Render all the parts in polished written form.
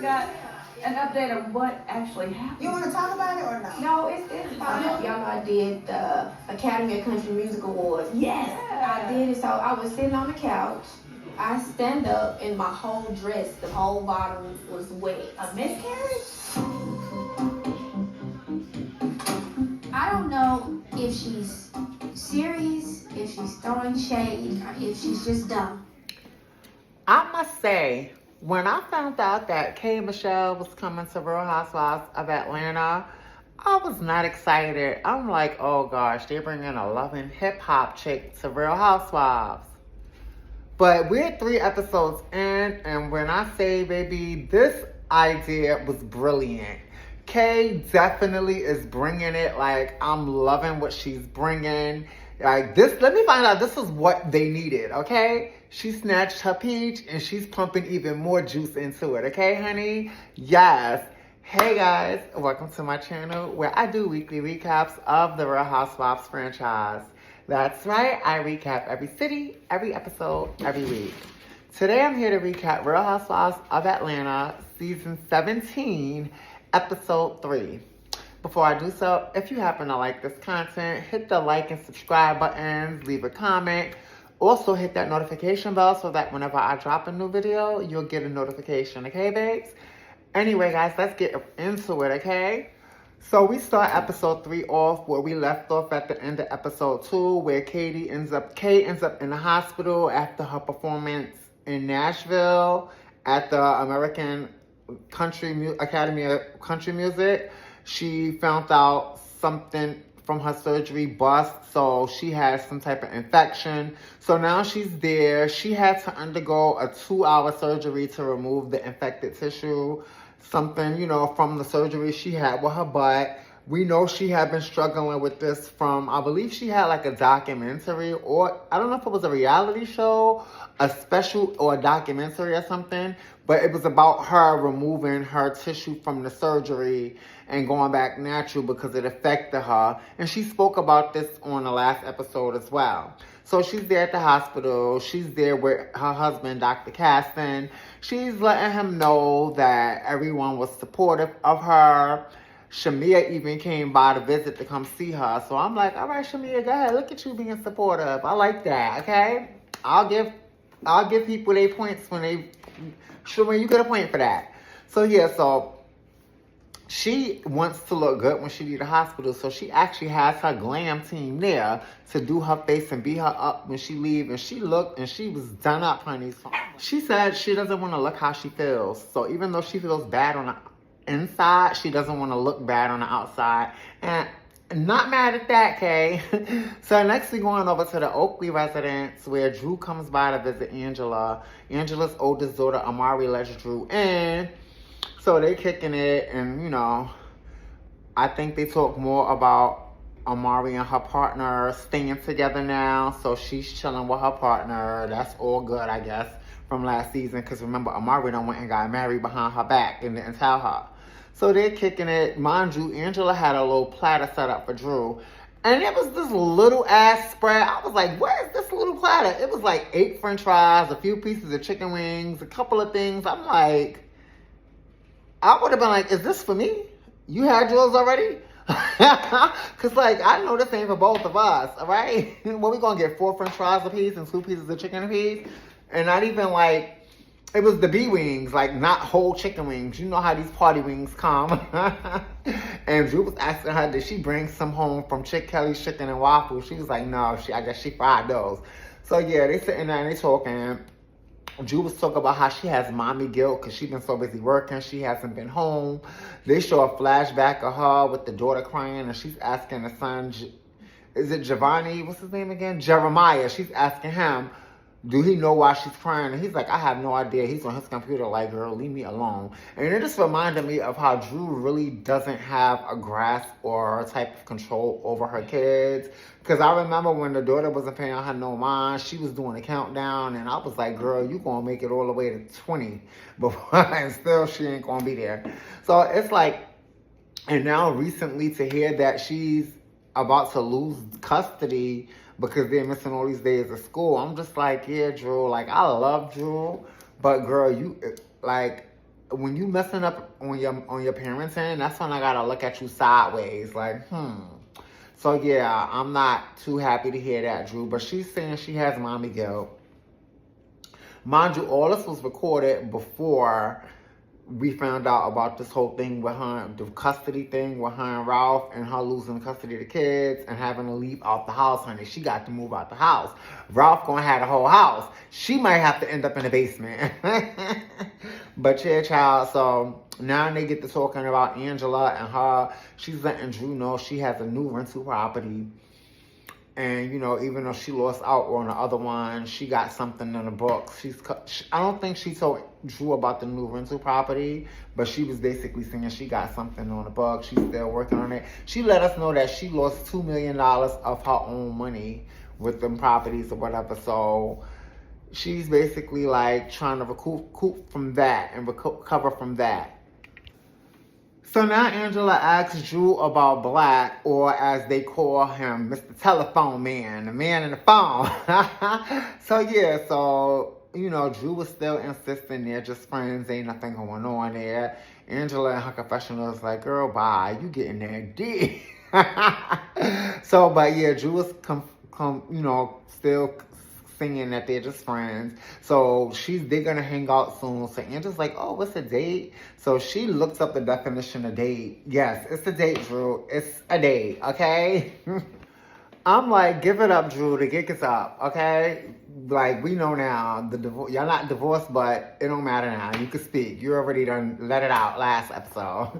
never got an update of what actually happened. You want to talk about it or no? No, it's fine. Y'all know I did the Academy of Country Music Awards. Yes. I did it. So I was sitting on the couch. I stand up and my whole dress, the whole bottom was wet. A miscarriage? I don't know if she's serious, if she's throwing shade, or if she's just dumb. I must say, when I found out that K. Michelle was coming to Real Housewives of Atlanta, I was not excited. I'm like, oh gosh, they're bringing a loving hip hop chick to Real Housewives. But we're 3 episodes in, and when I say, baby, this idea was brilliant. Kay definitely is bringing it. Like, I'm loving what she's bringing. Like, this, let me find out, this is what they needed, okay? She snatched her peach, and she's pumping even more juice into it, okay, honey? Yes. Hey, guys. Welcome to my channel, where I do weekly recaps of the Real Housewives franchise. That's right, I recap every city, every episode, every week. Today, I'm here to recap Real Housewives of Atlanta, Season 17, Episode 3. Before I do so, if you happen to like this content, hit the like and subscribe buttons, leave a comment. Also, hit that notification bell so that whenever I drop a new video, you'll get a notification, okay, babes? Anyway, guys, let's get into it, okay? So we start episode 3 off where we left off at the end of episode 2, where Kay ends up in the hospital after her performance in Nashville at the American Academy of Country Music. She found out something from her surgery bust, so she has some type of infection. So now she's there. She had to undergo a 2-hour surgery to remove the infected tissue. Something, from the surgery she had with her butt. We know she had been struggling with this from, I believe she had like a documentary, or I don't know if it was a reality show, a special or a documentary or something, but it was about her removing her tissue from the surgery and going back natural because it affected her. And she spoke about this on the last episode as well. So she's there at the hospital. She's there with her husband, Dr. Caston. She's letting him know that everyone was supportive of her. Shamia even came by to visit to come see her. So I'm like, all right, Shamia, go ahead. Look at you being supportive. I like that, okay? I'll give people their points when you get a point for that. So yeah, so she wants to look good when she leaves the hospital, so she actually has her glam team there to do her face and beat her up when she leaves. And she looked and she was done up, honey. So she said she doesn't want to look how she feels. So even though she feels bad on the inside, she doesn't want to look bad on the outside. And not mad at that, Kay. So next we're going over to the Oakley residence where Drew comes by to visit Angela. Angela's oldest daughter, Amari, lets Drew in. So they kicking it, and I think they talk more about Amari and her partner staying together now. So she's chilling with her partner. That's all good, I guess, from last season. Because remember, Amari done went and got married behind her back and didn't tell her. So they're kicking it. Mind you, Angela had a little platter set up for Drew. And it was this little ass spread. I was like, where's this little platter? It was like 8 french fries, a few pieces of chicken wings, a couple of things. I'm like, I would have been like, is this for me? You had yours already? Because, I know this ain't for both of us, all right? What, we going to get 4 french fries a piece and 2 pieces of chicken a piece? And not even, it was the B wings, not whole chicken wings. You know how these party wings come. And Drew was asking her, did she bring some home from Chick Kelly's Chicken and Waffles? She was like, no, I guess she fried those. So, yeah, they sitting there and they talking. Drew was talking about how she has mommy guilt because she's been so busy working. She hasn't been home. They show a flashback of her with the daughter crying, and she's asking the son, is it Giovanni? What's his name again? Jeremiah. She's asking him, do he know why she's crying? And he's like, I have no idea. He's on his computer like, girl, leave me alone. And it just reminded me of how Drew really doesn't have a grasp or a type of control over her kids. Because I remember when the daughter wasn't paying her no mind, she was doing a countdown. And I was like, girl, you going to make it all the way to 20. And still she ain't going to be there. So it's and now recently to hear that she's about to lose custody because they're missing all these days of school. I'm just like, yeah, Drew. I love Drew. But, girl, when you messing up on your parenting, that's when I gotta look at you sideways, like, So yeah, I'm not too happy to hear that, Drew. But she's saying she has mommy guilt. Mind you, all this was recorded before we found out about this whole thing with her, the custody thing with her and Ralph, and her losing custody of the kids and having to leave out the house, honey. She got to move out the house. Ralph gonna have the whole house. She might have to end up in the basement. But yeah, child, so now they get to talking about Angela and her. She's letting Drew know she has a new rental property. And, you know, even though she lost out on the other one, she got something in the books. I don't think she told Drew about the new rental property, but she was basically saying she got something on the books. She's still working on it. She let us know that she lost $2 million of her own money with them properties or whatever. So she's basically like trying to recoup from that and recover from that. So now Angela asks Drew about Black, or as they call him, Mr. Telephone Man, the man in the phone. So you know, Drew was still insisting they're just friends, ain't nothing going on there. Angela in her confessional was like, girl, bye, you getting that D. But yeah, Drew was still singing that they're just friends. So they're gonna hang out soon. So Angela's like, oh, what's a date? So she looks up the definition of date. Yes, it's a date, Drew. It's a date, okay? I'm like, give it up, Drew. The gig is up, okay? Like, we know now, y'all not divorced, but it don't matter now. You can speak. You already done let it out last episode.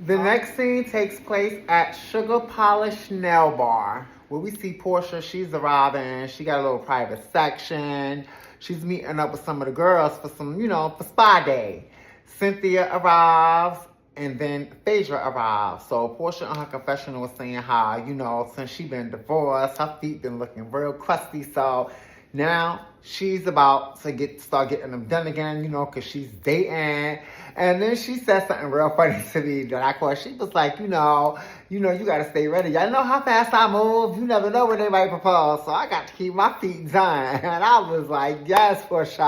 The next scene takes place at Sugar Polish Nail Bar, where we see Portia. She's arriving. She got a little private section. She's meeting up with some of the girls for for spa day. Cynthia arrives, and then Phaedra arrives. So Portia in her confessional was saying how, since she been divorced, her feet been looking real crusty. So now she's about to start getting them done again, because she's dating. And then she said something real funny to me that I caught. She was like, you got to stay ready. Y'all know how fast I move. You never know when they might propose. So I got to keep my feet done. And I was like, yes, Portia.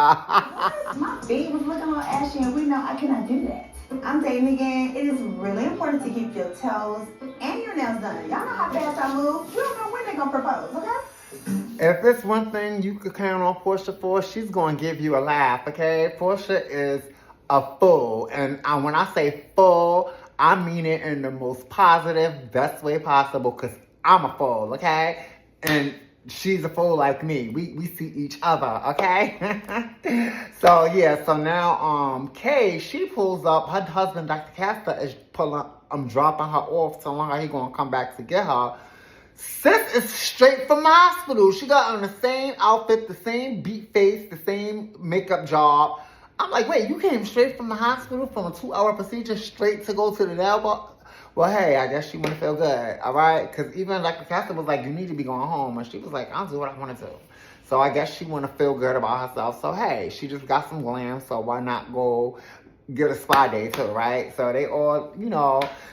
My feet was looking all ashy, and we know I cannot do that. I'm dating again. It is really important to keep your toes and your nails done. Y'all know how fast I move. You don't know when they're going to propose, okay? If there's one thing you could count on Portia for, she's going to give you a laugh, okay? Portia is a fool. And when I say full, I mean it in the most positive, best way possible, because I'm a fool, okay? And she's a fool like me. We see each other, okay? So now Kay, she pulls up. Her husband, Dr. Castor, is dropping her off, telling her he gonna come back to get her. Sis is straight from the hospital. She got on the same outfit, the same beat face, the same makeup job. I'm like, wait, you came straight from the hospital from a 2-hour procedure straight to go to the nail bar? Well, hey, I guess she want to feel good, all right? Because even Dr. Castor was like, you need to be going home. And she was like, I'll do what I want to do. So I guess she want to feel good about herself. So, hey, she just got some glam, so why not go get a spa day too, right? So they all,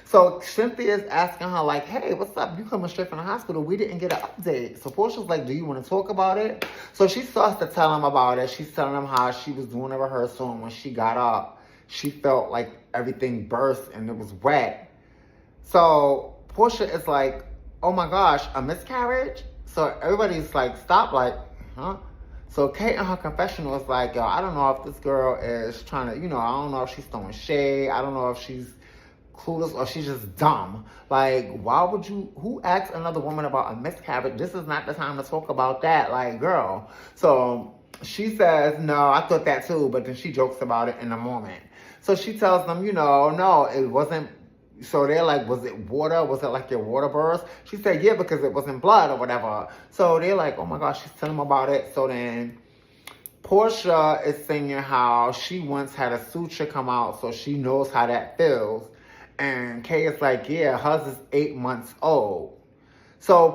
So Cynthia's asking her like, hey, what's up? You coming straight from the hospital. We didn't get an update. So Portia's like, do you want to talk about it? So she starts to tell him about it. She's telling him how she was doing a rehearsal, and when she got up, she felt like everything burst and it was wet. So Portia is like, oh my gosh, a miscarriage? So everybody's like, stop, like, huh? So Kate in her confessional is like, yo, I don't know if this girl is trying to, I don't know if she's throwing shade. I don't know if she's clueless or she's just dumb. Like, who asks another woman about a miscarriage? This is not the time to talk about that. Like, girl. So she says, no, I thought that too. But then she jokes about it in a moment. So she tells them, no, it wasn't. So they're like, was it water? Was it like your water burst? She said, yeah, because it wasn't blood or whatever. So they're like, oh my gosh, she's telling them about it. So then Portia is singing how she once had a suture come out, so she knows how that feels. And Kay is like, yeah, hers is 8 months old. So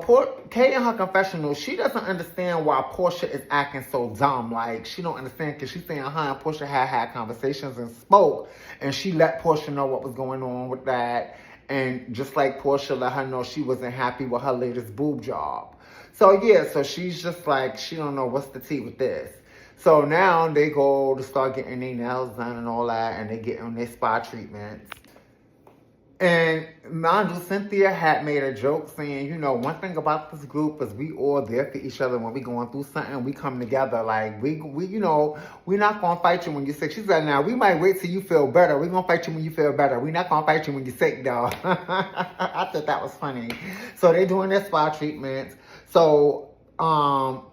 Kay in her confessional, she doesn't understand why Portia is acting so dumb. Like, she don't understand because she's saying her and Portia had conversations and spoke. And she let Portia know what was going on with that. And just like Portia let her know she wasn't happy with her latest boob job. So, yeah, so she's just like, she don't know what's the tea with this. So now they go to start getting their nails done and all that, and they get on their spa treatments. And mind you, Cynthia had made a joke saying, you know, one thing about this group is we all there for each other when we going through something. We come together. Like, we you know, we're not going to fight you when you're sick. She said, now, we might wait till you feel better. We're going to fight you when you feel better. We're not going to fight you when you're sick, though. I thought that was funny. So they're doing their spa treatments. So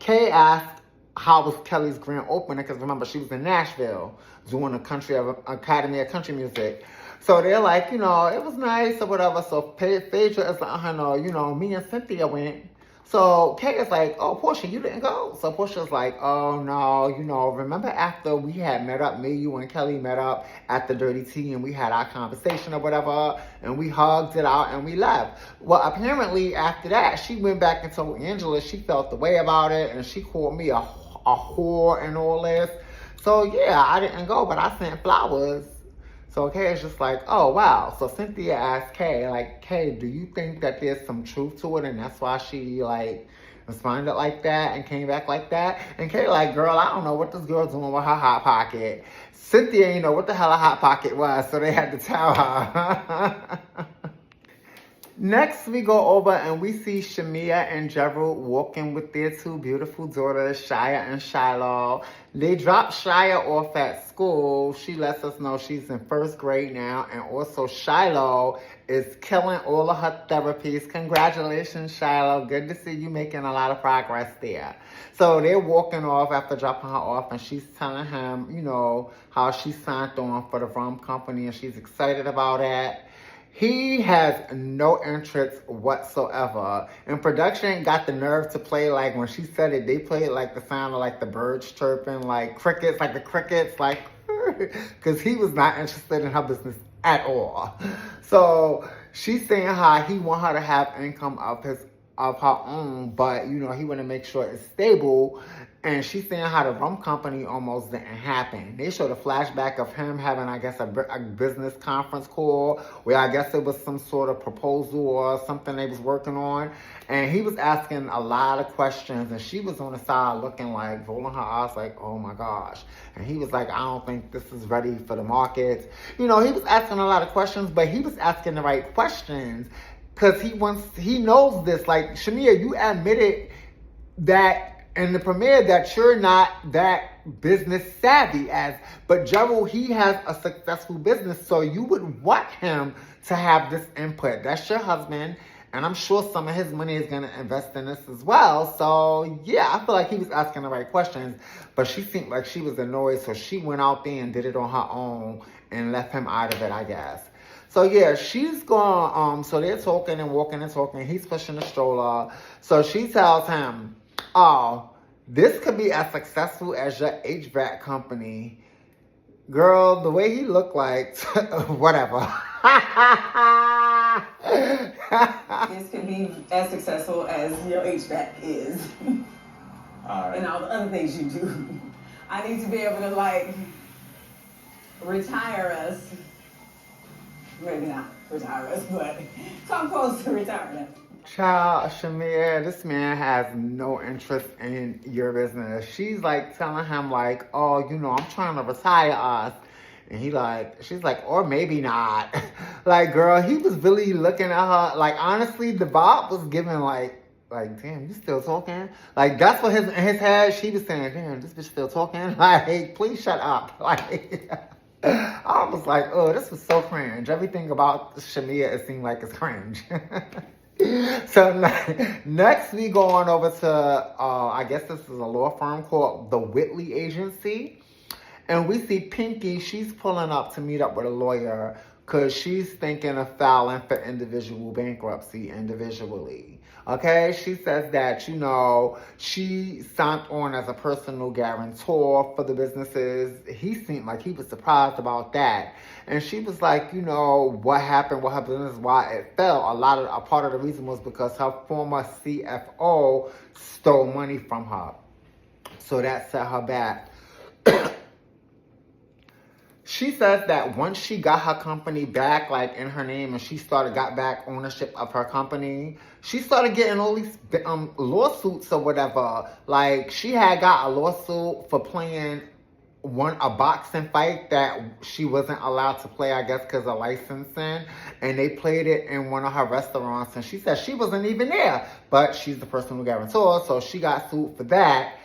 Kay asked how was Kelly's grand opening, because remember, she was in Nashville doing a Academy of Country Music. So they're like, you know, it was nice or whatever. So Phaedra is like, you know, me and Cynthia went. So Kay is like, oh, Portia, you didn't go? So Portia's like, oh, no, you know, remember after we had met up, me, you, and Kelly met up at the Dirty Tea, and we had our conversation or whatever, and we hugged it out and we left. Well, apparently after that, she went back and told Angela she felt the way about it, and she called me a whore and all this. So, yeah, I didn't go, but I sent flowers. So Kay is just like, oh, wow. So Cynthia asked Kay, like, Kay, do you think that there's some truth to it? And that's why she, like, responded like that and came back like that? And Kay like, girl, I don't know what this girl's doing with her Hot Pocket. Cynthia ain't know what the hell a Hot Pocket was, so they had to tell her. Next, we go over and we see Shamia and Gerald walking with their two beautiful daughters, Shia and Shiloh. They drop Shia off at school. She lets us know she's in first grade now. And also Shiloh is killing all of her therapies. Congratulations, Shiloh. Good to see you making a lot of progress there. So they're walking off after dropping her off, and she's telling him, you know, how she signed on for the rum company and she's excited about it. He has no interest whatsoever. And production got the nerve to play, like, when she said it, they played like the sound of like the birds chirping, like crickets, like the crickets, like, because he was not interested in her business at all. So she's saying how he want her to have income of her own, but, you know, he want to make sure it's stable. And she's saying how the rum company almost didn't happen. They showed a flashback of him having, I guess, a business conference call where I guess it was some sort of proposal or something they was working on. And he was asking a lot of questions, and she was on the side looking like, rolling her eyes like, oh my gosh. And he was like, I don't think this is ready for the market. You know, he was asking a lot of questions, but he was asking the right questions because he knows this. Like, Shamia, you admitted that in the premiere that you're not that business savvy but Gerald, he has a successful business, so you would want him to have this input. That's your husband, and I'm sure some of his money is going to invest in this as well. So yeah, I feel like he was asking the right questions, but she seemed like she was annoyed, so she went out there and did it on her own and left him out of it, I guess. So yeah, she's gone, so they're talking and walking and talking. He's pushing the stroller. So she tells him, oh, this could be as successful as your HVAC company. Girl, the way he looked like, whatever. This could be as successful as your HVAC is. All right. And all the other things you do. I need to be able to, like, retire us. Maybe not retire us, but come close to retiring us. Child, Shamir, this man has no interest in your business. She's like telling him like, oh, you know, I'm trying to retire us. And she's like, or maybe not. Like, girl, he was really looking at her. Like, honestly, the vibe was giving like, damn, you still talking? Like, that's what in his head, she was saying, damn, this bitch still talking? Like, hey, please shut up. Like, I was like, oh, this was so cringe. Everything about Shamia, it seemed like it's cringe. So next we go on over to, I guess this is a law firm called the Whitley Agency. And we see Pinky, she's pulling up to meet up with a lawyer because she's thinking of filing for individual bankruptcy individually. Okay, she says that, you know, she signed on as a personal guarantor for the businesses. He seemed like he was surprised about that. And she was like, you know, what happened with her business, why it fell. A part of the reason was because her former CFO stole money from her. So that set her back. she says that once she got her company back, like in her name, and she got back ownership of her company, she started getting all these lawsuits or whatever. Like she had got a lawsuit for playing a boxing fight that she wasn't allowed to play, I guess, because of licensing, and they played it in one of her restaurants, and she said she wasn't even there, but she's the person who guarantor, so she got sued for that,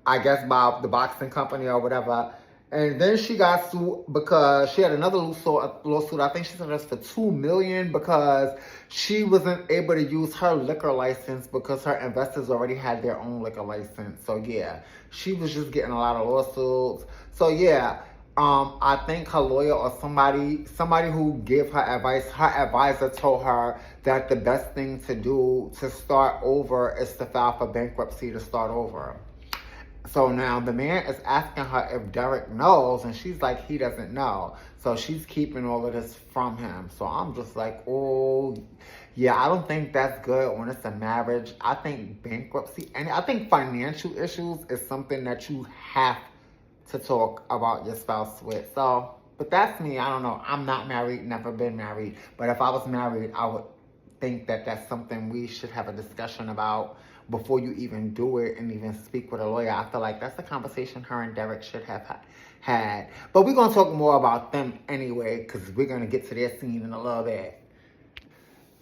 I guess, by the boxing company or whatever. And then she got sued because she had another lawsuit. I think she said it was for $2 million because she wasn't able to use her liquor license because her investors already had their own liquor license. So yeah, she was just getting a lot of lawsuits. So yeah, I think her lawyer or somebody who gave her advice, her advisor told her that the best thing to do to start over is to file for bankruptcy to start over. So now the man is asking her if Derek knows, and she's like, he doesn't know. So she's keeping all of this from him. So I'm just like, oh, yeah, I don't think that's good when it's a marriage. I think bankruptcy, and I think financial issues is something that you have to talk about your spouse with. So, but that's me. I don't know. I'm not married, never been married. But if I was married, I would think that that's something we should have a discussion about before you even do it and even speak with a lawyer. I feel like that's a conversation her and Derek should have had. But we're going to talk more about them anyway, because we're going to get to their scene in a little bit.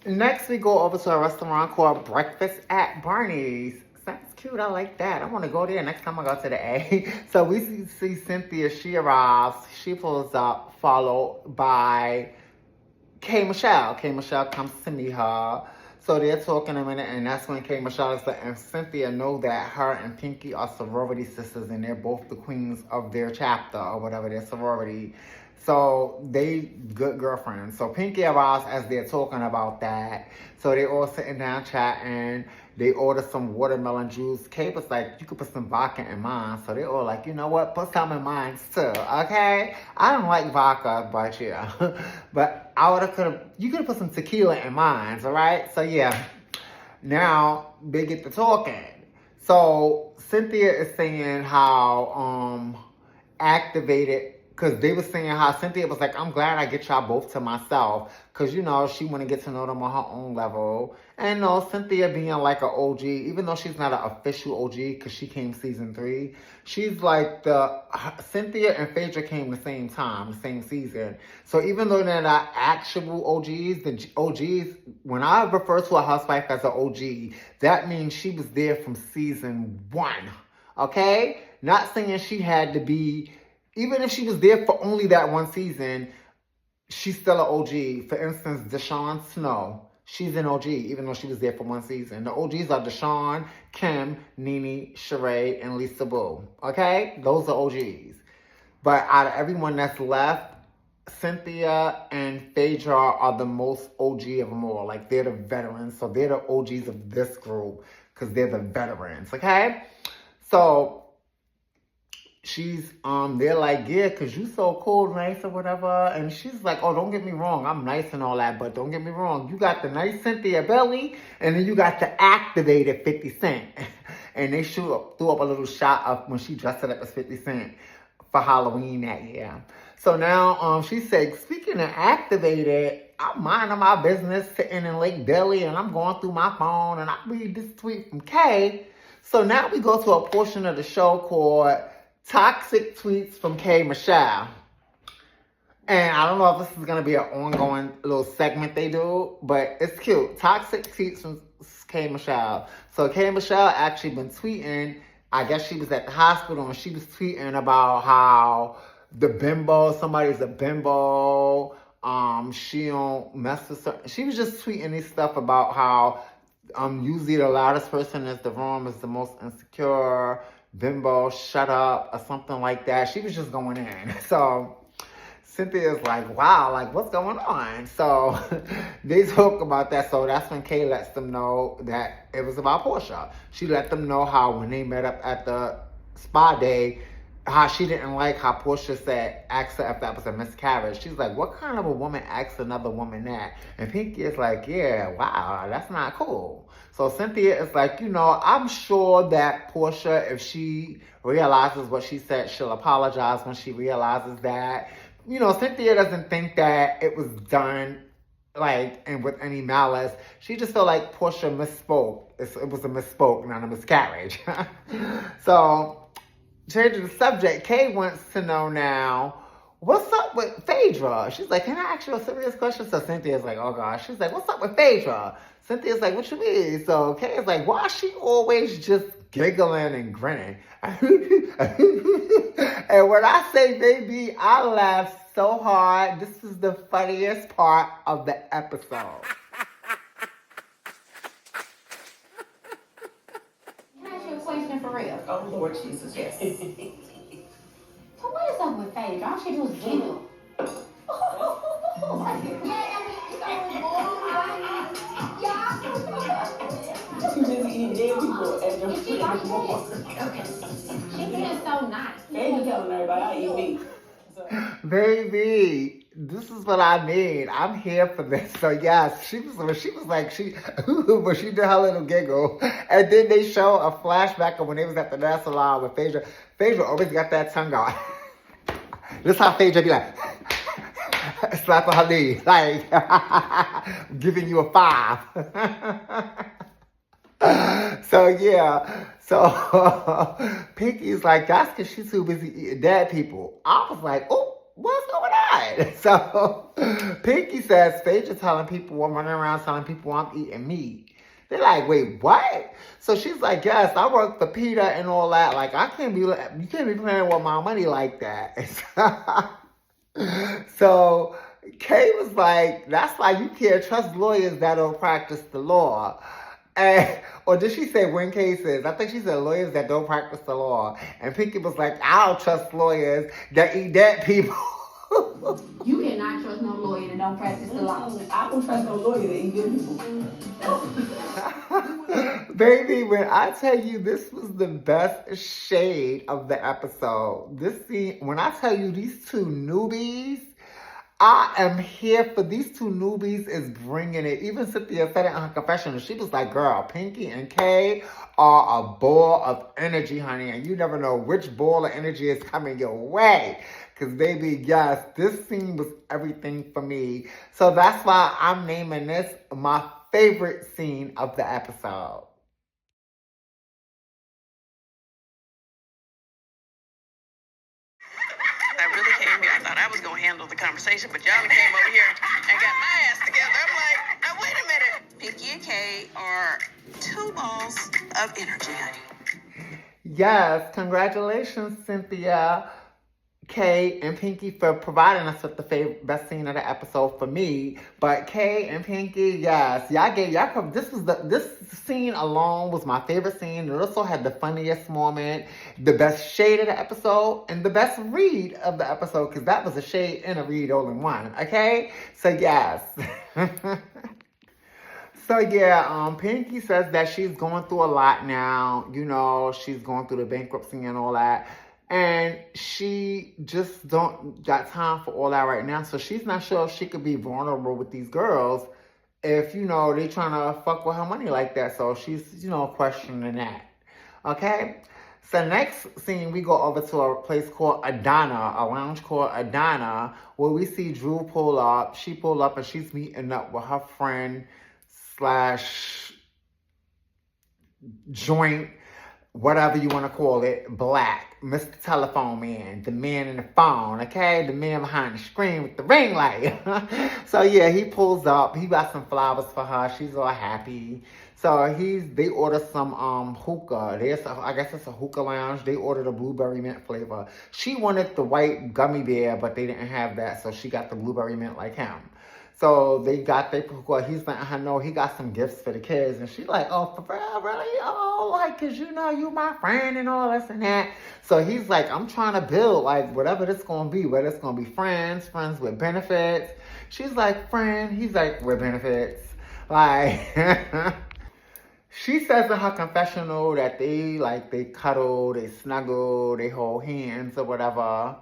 Next, we go over to a restaurant called Breakfast at Barney's. Sounds cute. I like that. I want to go there next time I go to the A. So we see Cynthia. She arrives. She pulls up, followed by K. Michelle. K. Michelle comes to meet her. So they're talking a minute, and that's when K. Michelle is letting Cynthia know that her and Pinky are sorority sisters, and they're both the queens of their chapter, or whatever, their sorority. So they good girlfriends. So Pinky arrives as they're talking about that. So they all sitting down chatting. They order some watermelon juice. Kate was like, you could put some vodka in mine. So they all like, you know what? Put some in mine too, okay? I don't like vodka, but yeah. But you could have put some tequila in mine, all right? So yeah. Now they get to talking. So Cynthia is saying how activated, because they were saying how Cynthia was like, I'm glad I get y'all both to myself. Because, you know, she want to get to know them on her own level. And, no, Cynthia being like an OG, even though she's not an official OG because she came season 3, she's like Cynthia and Phaedra came the same time, the same season. So even though they're not actual OGs, the OGs, when I refer to a housewife as an OG, that means she was there from season 1. Okay? Not saying she had to be, even if she was there for only that one season, she's still an OG. For instance, Deshawn Snow, she's an OG, even though she was there for one season. The OGs are Deshawn, Kim, Nene, Sheree, and Lisa Boo. Okay? Those are OGs. But out of everyone that's left, Cynthia and Phaedra are the most OG of them all. Like, they're the veterans. So they're the OGs of this group because they're the veterans. Okay? So they're like, yeah, because you so cool, nice, or whatever. And she's like, oh, don't get me wrong, I'm nice and all that, but don't get me wrong, you got the nice Cynthia belly, and then you got the activated 50 Cent. And they threw up a little shot of when she dressed it up as 50 Cent for Halloween that year. So now she said, speaking of activated, I'm minding my business sitting in Lake Delhi, and I'm going through my phone, and I read this tweet from Kay. So now we go to a portion of the show called Toxic Tweets from K. Michelle. And I don't know if this is going to be an ongoing little segment they do, but it's cute. Toxic Tweets from K. Michelle. So K. Michelle actually been tweeting, I guess she was at the hospital, and she was tweeting about how somebody's a bimbo, she don't mess with her. She was just tweeting this stuff about how usually the loudest person in the room is the most insecure, bimbo, shut up, or something like that. She was just going in. So Cynthia's like, wow, like, what's going on? So they talk about that. So that's when Kay lets them know that it was about Portia. She let them know how when they met up at the spa day, how she didn't like how Portia asked her if that was a miscarriage. She's like, what kind of a woman asks another woman that? And Pinky is like, yeah, wow, that's not cool. So Cynthia is like, you know, I'm sure that Portia, if she realizes what she said, she'll apologize when she realizes that. Cynthia doesn't think that it was done and with any malice. She just felt like Portia misspoke. It was a misspoke, not a miscarriage. So, changing the subject, Kay wants to know now, what's up with Phaedra? She's like, can I ask you a serious question? So Cynthia's like, oh gosh. She's like, what's up with Phaedra? Cynthia's like, what you mean? So Kay is like, why is she always just giggling and grinning? And when I say baby, I laugh so hard. This is the funniest part of the episode. Can I ask you a question for real? Oh, Lord Jesus, yes. So what is up with Phaedra? All she do is giggle. Too busy eating dead people at your She like this. She being so nice. They ain't telling everybody I eat meat. Baby, this is what I mean. I'm here for this. So yes, she was when she did her little giggle, and then they show a flashback of when they was at the nail salon with Phaedra. Phaedra always got that tongue out. This is how Phaedra be like, slapping her knee, like giving you a 5. So yeah, Pinky's like, that's because she's too busy eating dead people. I was like, oh, what's going on? So Pinky says, Phaedra telling people, I'm running around telling people I'm eating meat. They're like, wait, what? So she's like, yes, I work for Peter and all that. Like, you can't be playing with my money like that. So Kay was like, that's why you can't trust lawyers that don't practice the law. Or did she say when cases? I think she said lawyers that don't practice the law. And Pinky was like, I don't trust lawyers that eat dead people. You cannot trust no lawyer that don't practice the law. I don't trust no lawyer that eat good people. Baby, when I tell you this was the best shade of the episode. This scene, when I tell you these two newbies, I am here for these two newbies is bringing it. Even Cynthia said it in her confession. She was like, girl, Pinky and Kay are a ball of energy, honey. And you never know which ball of energy is coming your way. Because, baby, yes, this scene was everything for me. So that's why I'm naming this my favorite scene of the episode. I really came here. I thought I was going to handle the conversation, but y'all came over here and got my ass together. I'm like, now wait a minute. Pinky and Kay are 2 balls of energy, honey. Yes, congratulations, Cynthia, Kay, and Pinky for providing us with the best scene of the episode for me. But Kay and Pinky, yes, this scene alone was my favorite scene. It also had the funniest moment, the best shade of the episode, and the best read of the episode, because that was a shade and a read all in one. Okay, so yes. So yeah, Pinky says that she's going through a lot now. She's going through the bankruptcy and all that. And she just don't got time for all that right now. So she's not sure if she could be vulnerable with these girls if, they trying to fuck with her money like that. So she's, questioning that. Okay? So next scene, we go over to a place called Adana, a lounge called Adana, where we see Drew pull up. She pulled up and she's meeting up with her friend / joint, whatever you want to call it, Black, Mr. Telephone Man, the man in the phone, okay? The man behind the screen with the ring light. So yeah, he pulls up. He got some flowers for her. She's all happy. So they order some hookah. I guess it's a hookah lounge. They ordered a blueberry mint flavor. She wanted the white gummy bear, but they didn't have that, so she got the blueberry mint like him. So they got their hookah. He's letting her know he got some gifts for the kids. And she's like, oh, for real, really? Oh, like, because you my friend and all this and that. So he's like, I'm trying to build, like, whatever this going to be. Whether it's going to be friends with benefits. She's like, friend. He's like, with benefits. Like, she says in her confessional that they cuddle, they snuggle, they hold hands or whatever.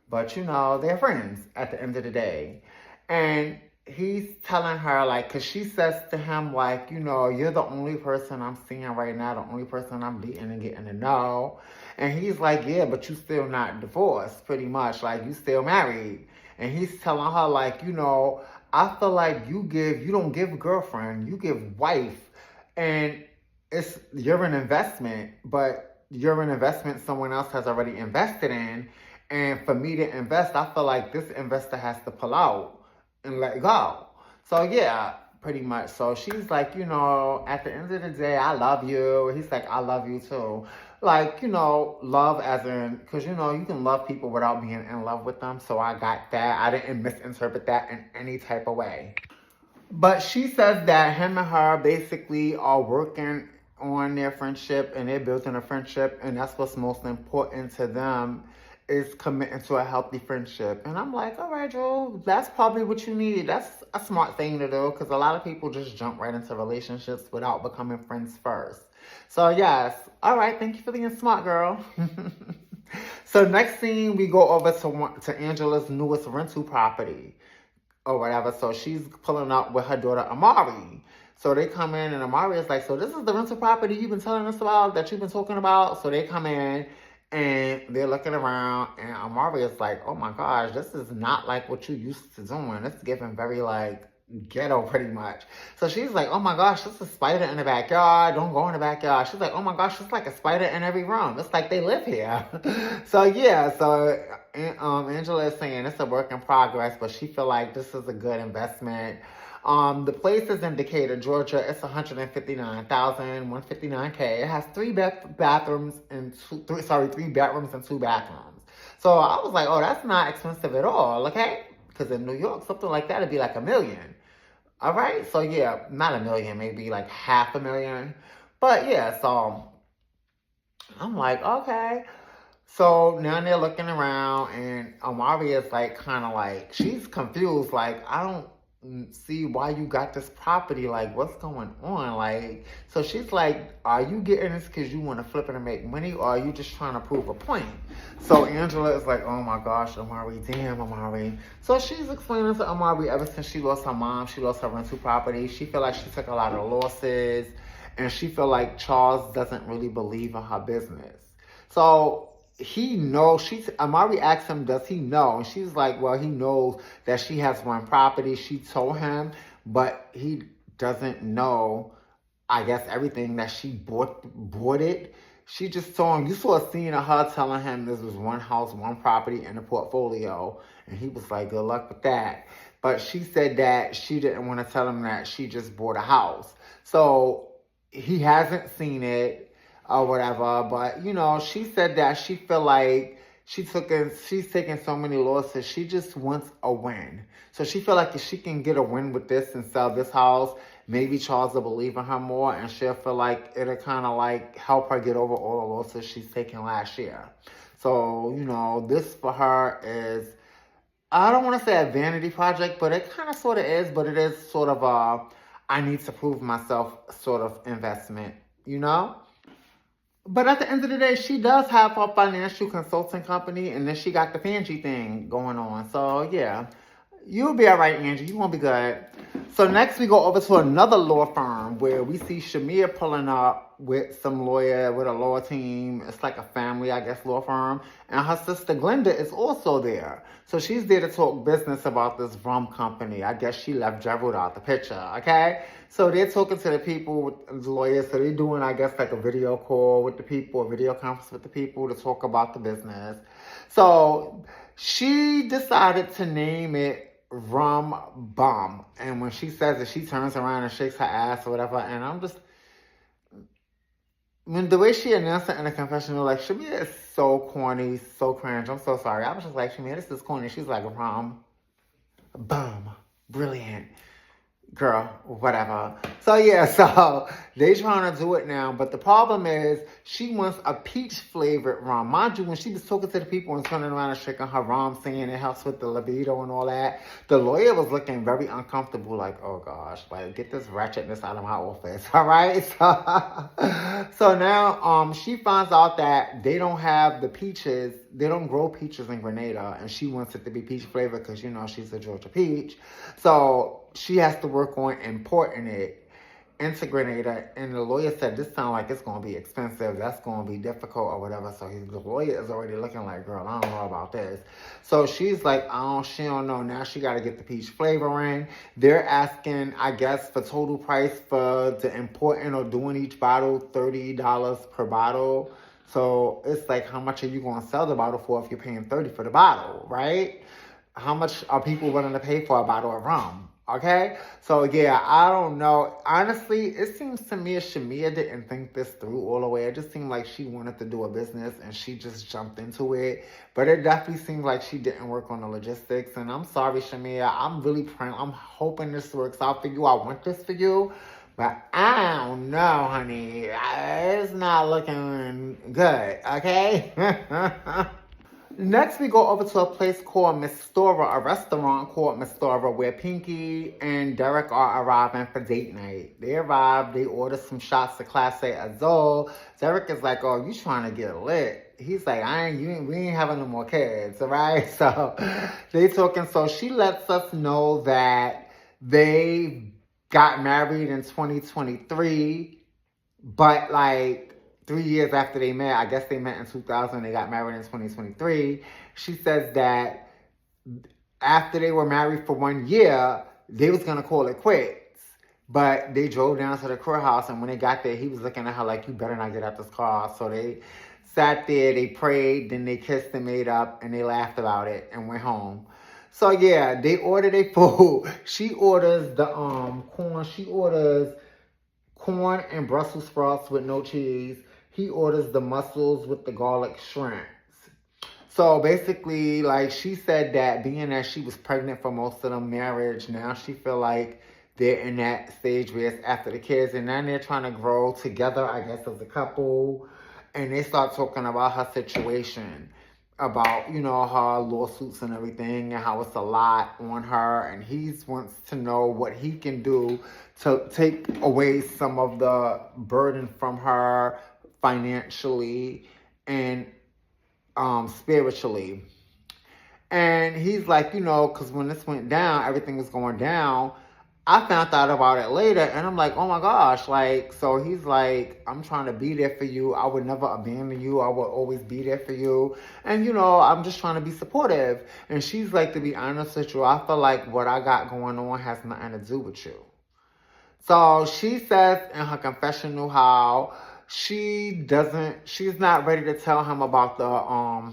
But, they're friends at the end of the day. And he's telling her, like, because she says to him, like, you're the only person I'm seeing right now, the only person I'm dating and getting to know. And he's like, yeah, but you still not divorced, pretty much. Like, you still married. And he's telling her, like, you know, I feel like you don't give girlfriend, you give wife. And you're an investment, but you're an investment someone else has already invested in. And for me to invest, I feel like this investor has to pull out and let go. So yeah, pretty much. So she's like, you know, at the end of the day, I love you. He's like, I love you too. Like, you know, love as in, because, you know, you can love people without being in love with them. So I got that. I didn't misinterpret that in any type of way. But she says that him and her basically are working on their friendship and they're building a friendship. And that's what's most important to them, is committing to a healthy friendship. And I'm like, all right, Joe, that's probably what you need. That's a smart thing to do, because a lot of people just jump right into relationships without becoming friends first. So yes, all right, thank you for being smart, girl. So next scene, we go over to Angela's newest rental property or whatever. So she's pulling up with her daughter Amari. So they come in and Amari is like, so this is the rental property you've been telling us about, that you've been talking about? So they come in and they're looking around and Amari is like, oh my gosh, this is not like what you used to doing. It's giving very like ghetto pretty much. So she's like, oh my gosh, there's a spider in the backyard. Don't go in the backyard. She's like, oh my gosh, it's like a spider in every room. It's like they live here. So yeah, so Angela is saying it's a work in progress, but she feel like this is a good investment. The place is in Decatur, Georgia. It's $159,159K. It has three bedrooms and three bedrooms and two bathrooms. So I was like, oh, that's not expensive at all, okay? Because in New York, something like that would be like $1 million. All right, so yeah, not $1 million, maybe like $500,000. But yeah, so I'm like, okay. So now they're looking around, and Amari is like, kind of like, she's confused. Like, I don't see why you got this property. Like, what's going on? Like, so she's like, are you getting this because you want to flip it and make money, or are you just trying to prove a point? So Angela is like, oh my gosh, Amari, damn, Amari. So she's explaining to Amari, ever since she lost her mom, she lost her rental property, she feel like she took a lot of losses, and she feel like Charles doesn't really believe in her business. So he knows. Amari asked him, does he know? And she's like, well, he knows that she has one property. She told him, but he doesn't know, I guess, everything that she bought it. She just told him, you saw a scene of her telling him this was one house, one property in the portfolio. And he was like, good luck with that. But she said that she didn't want to tell him that she just bought a house. So he hasn't seen it or whatever, but you know, she said that she feel like she's taking so many losses. She just wants a win. So she feel like if she can get a win with this and sell this house, maybe Charles will believe in her more, and she'll feel like it'll kind of like help her get over all the losses she's taken last year. So, you know, this for her is, I don't want to say a vanity project, but it kind of sort of is, but it is sort of a, I need to prove myself sort of investment, you know? But at the end of the day, she does have her financial consulting company, and then she got the Fangie thing going on. So, yeah, you'll be all right, Angie. You won't be good. So next we go over to another law firm where we see Shamir pulling up with some lawyer, with a law team. It's like a family, I guess, law firm. And her sister Glenda is also there. So she's there to talk business about this rum company. I guess she left Gerald out the picture, okay? So they're talking to the people, with the lawyers. So they're doing, I guess, like a video call with the people, a video conference with the people to talk about the business. So she decided to name it Rum Bum. And when she says it, she turns around and shakes her ass or whatever. And I'm just, when the way she announced it in the confessional, like, Shamir is so corny, so cringe. I'm so sorry. I was just like, Shamir, this is corny. She's like, Rum Bum. Brilliant. Girl, whatever. So yeah, so they trying to do it now, but the problem is she wants a peach flavored rum. Mind you, when she was talking to the people and turning around and shaking her rum, saying it helps with the libido and all that, the lawyer was looking very uncomfortable, like, oh gosh, like, get this ratchetness out of my office, all right? So now she finds out that they don't have the peaches, they don't grow peaches in Grenada, and she wants it to be peach flavored because, you know, she's a Georgia peach. So she has to work on importing it. integrated it, and the lawyer said this sounds like it's going to be expensive, that's going to be difficult or whatever. So the lawyer is already looking like, girl, I don't know about this. So she's like, she don't know. Now she got to get the peach flavoring. They're asking, I guess, for total price for the importing or doing each bottle, $30 per bottle. So it's like, how much are you going to sell the bottle for if you're paying $30 for the bottle, right? How much are people willing to pay for a bottle of rum? Okay? So, yeah, I don't know. Honestly, it seems to me Shamia didn't think this through all the way. It just seemed like she wanted to do a business and she just jumped into it. But it definitely seems like she didn't work on the logistics. And I'm sorry, Shamia. I'm really praying. I'm hoping this works out for you. I want this for you. But I don't know, honey. It's not looking good, okay? Next, we go over to a place called Mistora, a restaurant called Mistora, where Pinky and Derek are arriving for date night. They arrive, they order some shots of Clase Azul. Derek is like, oh, you trying to get lit. He's like, we ain't having no more kids, all right? So they talking, so she lets us know that they got married in 2023, but like 3 years after they met, I guess they met in 2000, they got married in 2023. She says that after they were married for 1 year, they was going to call it quits. But they drove down to the courthouse, and when they got there, he was looking at her like, you better not get out this car. So they sat there, they prayed, then they kissed and made up, and they laughed about it and went home. So yeah, they ordered their food. She orders the corn. She orders corn and Brussels sprouts with no cheese. He orders the mussels with the garlic shrimps. So basically, like, she said that being that she was pregnant for most of the marriage, now she feel like they're in that stage where it's after the kids, and then they're trying to grow together, I guess, as a couple. And they start talking about her situation, about, you know, her lawsuits and everything, and how it's a lot on her, and he wants to know what he can do to take away some of the burden from her financially and spiritually. And he's like, you know, because when this went down, everything was going down. I found out about it later, and I'm like, oh my gosh, like, so he's like, I'm trying to be there for you. I would never abandon you. I will always be there for you. And, you know, I'm just trying to be supportive. And she's like, to be honest with you, I feel like what I got going on has nothing to do with you. So she says in her confessional how she's not ready to tell him about the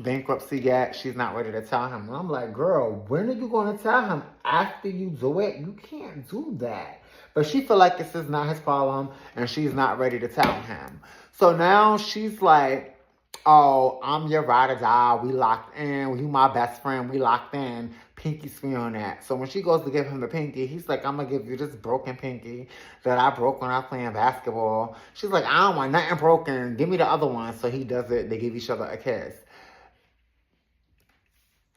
bankruptcy yet. She's not ready to tell him. And I'm like, girl, when are you going to tell him? After you do it? You can't do that. But she feel like this is not his problem, and she's not ready to tell him. So now she's like, oh, I'm your ride or die. We locked in. You my best friend. We locked in. Pinky's free on that. So when she goes to give him the pinky, he's like, I'm going to give you this broken pinky that I broke when I was playing basketball. She's like, I don't want nothing broken. Give me the other one. So he does it. They give each other a kiss.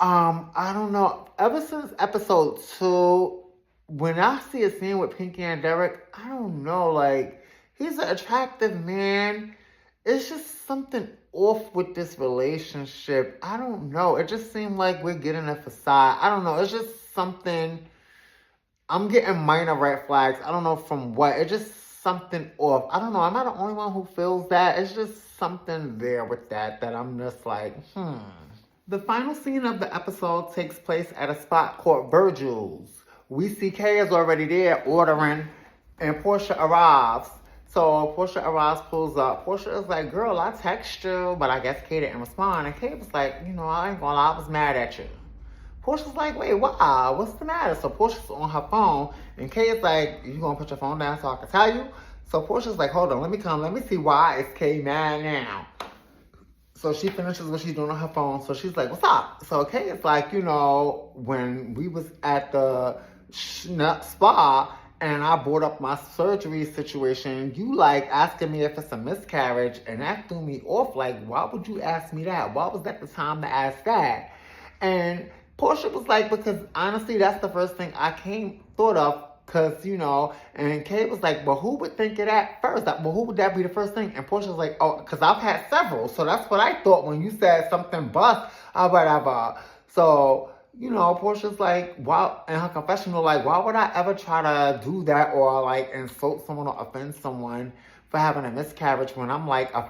I don't know. Ever since episode 2, when I see a scene with Pinky and Derek, I don't know. Like, he's an attractive man. It's just something off with this relationship. I don't know. It just seemed like we're getting a facade. I don't know. It's just something. I'm getting minor red flags. I don't know from what. It's just something off. I don't know. Am I the only one who feels that? It's just something there with that I'm just like, The final scene of the episode takes place at a spot called Virgil's. We see Kay is already there ordering, and Portia arrives. So Portia arrives, pulls up. Portia is like, girl, I text you, but I guess Kay didn't respond. And Kay was like, you know, I ain't gonna lie, I was mad at you. Portia's like, wait, why? What's the matter? So Portia's on her phone, and Kay is like, you gonna put your phone down so I can tell you? So Portia's like, hold on, let me see why is Kay mad now. So she finishes what she's doing on her phone. So she's like, what's up? So Kay is like, you know, when we was at the spa and I brought up my surgery situation, you like asking me if it's a miscarriage, and that threw me off. Like, why would you ask me that? Why was that the time to ask that? And Portia was like, because honestly, that's the first thing I thought of. Because, you know, and Kay was like, well, who would think of that first? Like, well, who would that be the first thing? And Portia was like, oh, because I've had several. So that's what I thought when you said something bust or whatever. So you know, Portia's like, wow, in her confessional, like, why would I ever try to do that or like insult someone or offend someone for having a miscarriage when I'm like I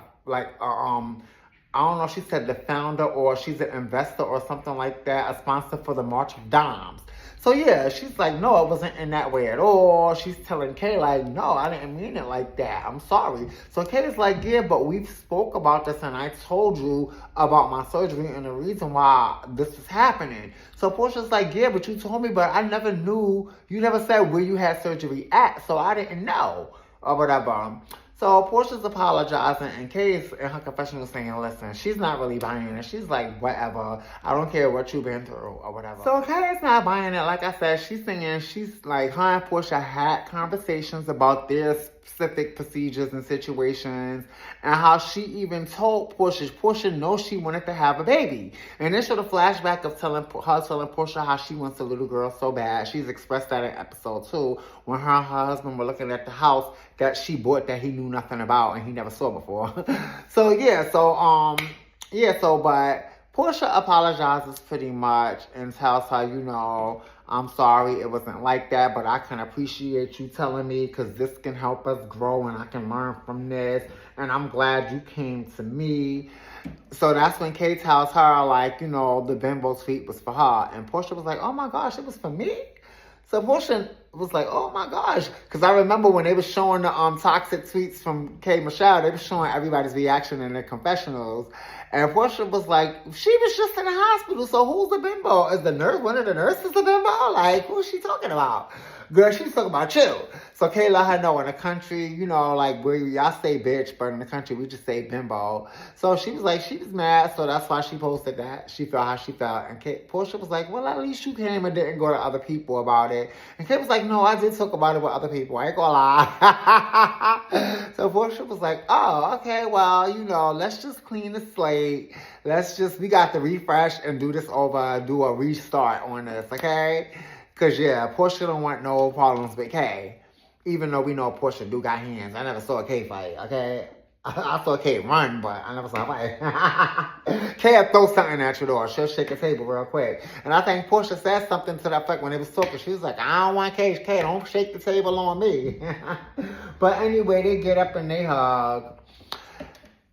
don't know, she said the founder or she's an investor or something like that, a sponsor for the March of Dimes. So yeah, she's like, no, it wasn't in that way at all. She's telling Kay like, no, I didn't mean it like that. I'm sorry. So Kay's like, yeah, but we've spoke about this and I told you about my surgery and the reason why this is happening. So Portia's like, yeah, but you told me, but I never knew. You never said where you had surgery at, so I didn't know or whatever. So Portia's apologizing, and Kay's in her confessional saying, listen, she's not really buying it. She's like, whatever. I don't care what you've been through or whatever. So Kay's not buying it. Like I said, she's saying, she's like, her and Portia had conversations about their specific procedures and situations, and how she even told Portia knows she wanted to have a baby. And then showed a flashback of telling Portia how she wants a little girl so bad. She's expressed that in episode 2 when her and her husband were looking at the house that she bought that he knew nothing about and he never saw before. But Portia apologizes pretty much and tells her, you know, I'm sorry, it wasn't like that, but I can appreciate you telling me because this can help us grow and I can learn from this. And I'm glad you came to me. So that's when Kay tells her, like, you know, the bimbo tweet was for her. And Portia was like, oh my gosh, it was for me? So Portia was like, oh my gosh. Because I remember when they were showing the toxic tweets from K. Michelle, they were showing everybody's reaction in their confessionals. And Portia was like, she was just in the hospital, so who's the bimbo? Is the nurse, one of the nurses the bimbo? Like, who's she talking about? Girl, she was talking about you. So Kay let her know in the country, you know, like where y'all say bitch, but in the country we just say bimbo. So she was like, she was mad, so that's why she posted that. She felt how she felt. And Portia was like, well, at least you came and didn't go to other people about it. And Kay was like, no, I did talk about it with other people. I ain't gonna lie. So Portia was like, oh, okay, well, you know, let's just clean the slate. We got to refresh and do this over, do a restart on this, okay? Because, yeah, Portia don't want no problems with Kay. Even though we know Portia do got hands. I never saw a Kay fight, okay? I saw Kay run, but I never saw a fight. Kay will throw something at your door. She'll shake a table real quick. And I think Portia said something to that effect when they was talking. She was like, I don't want Kay. Kay, don't shake the table on me. But anyway, they get up and they hug.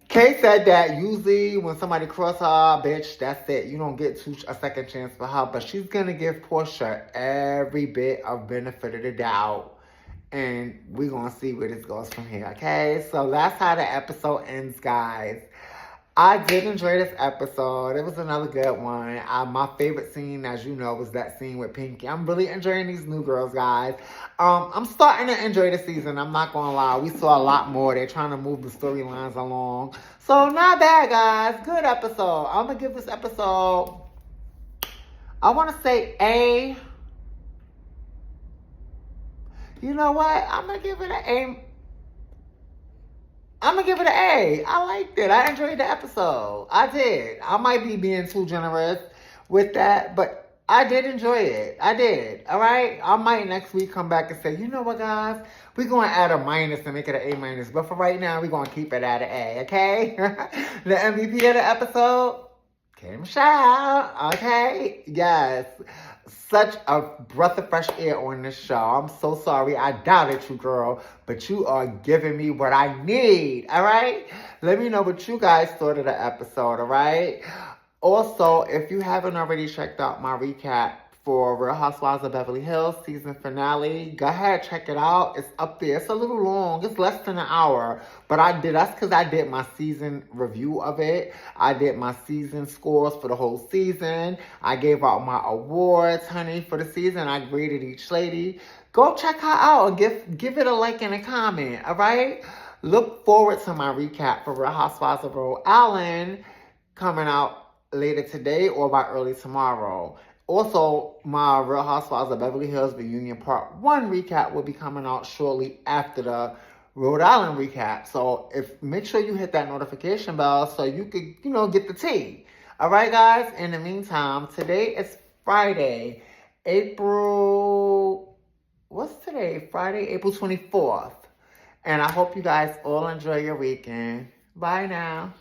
Kay said that usually when somebody cross her, bitch, that's it. You don't get a second chance for her. But she's going to give Portia every bit of benefit of the doubt. And we're going to see where this goes from here, okay? So that's how the episode ends, guys. I did enjoy this episode. It was another good one. My favorite scene, as you know, was that scene with Pinky. I'm really enjoying these new girls, guys. I'm starting to enjoy the season. I'm not going to lie. We saw a lot more. They're trying to move the storylines along. So, not bad, guys. Good episode. I'm going to give this episode, I want to say A. You know what? I'm going to give it an A. I'm going to give it an A. I liked it. I enjoyed the episode. I did. I might be being too generous with that, but I did enjoy it. I did. All right? I might next week come back and say, you know what, guys? We're going to add a minus and make it an A minus. But for right now, we're going to keep it at an A, okay? The MVP of the episode, K. Michelle. Okay? Yes. Such a breath of fresh air on this show. I'm so sorry. I doubted you, girl. But you are giving me what I need. All right? Let me know what you guys thought of the episode. All right? Also, if you haven't already checked out my recap for Real Housewives of Beverly Hills season finale, go ahead, check it out. It's up there. It's a little long. It's less than an hour. But that's because I did my season review of it. I did my season scores for the whole season. I gave out my awards, honey, for the season. I graded each lady. Go check her out and give it a like and a comment, all right? Look forward to my recap for Real Housewives of Rhode Island coming out later today or by early tomorrow. Also, my Real Housewives of Beverly Hills Reunion Part 1 recap will be coming out shortly after the Rhode Island recap. So make sure you hit that notification bell so you could, get the tea. All right, guys? In the meantime, today is Friday, what's today? Friday, April 24th. And I hope you guys all enjoy your weekend. Bye now.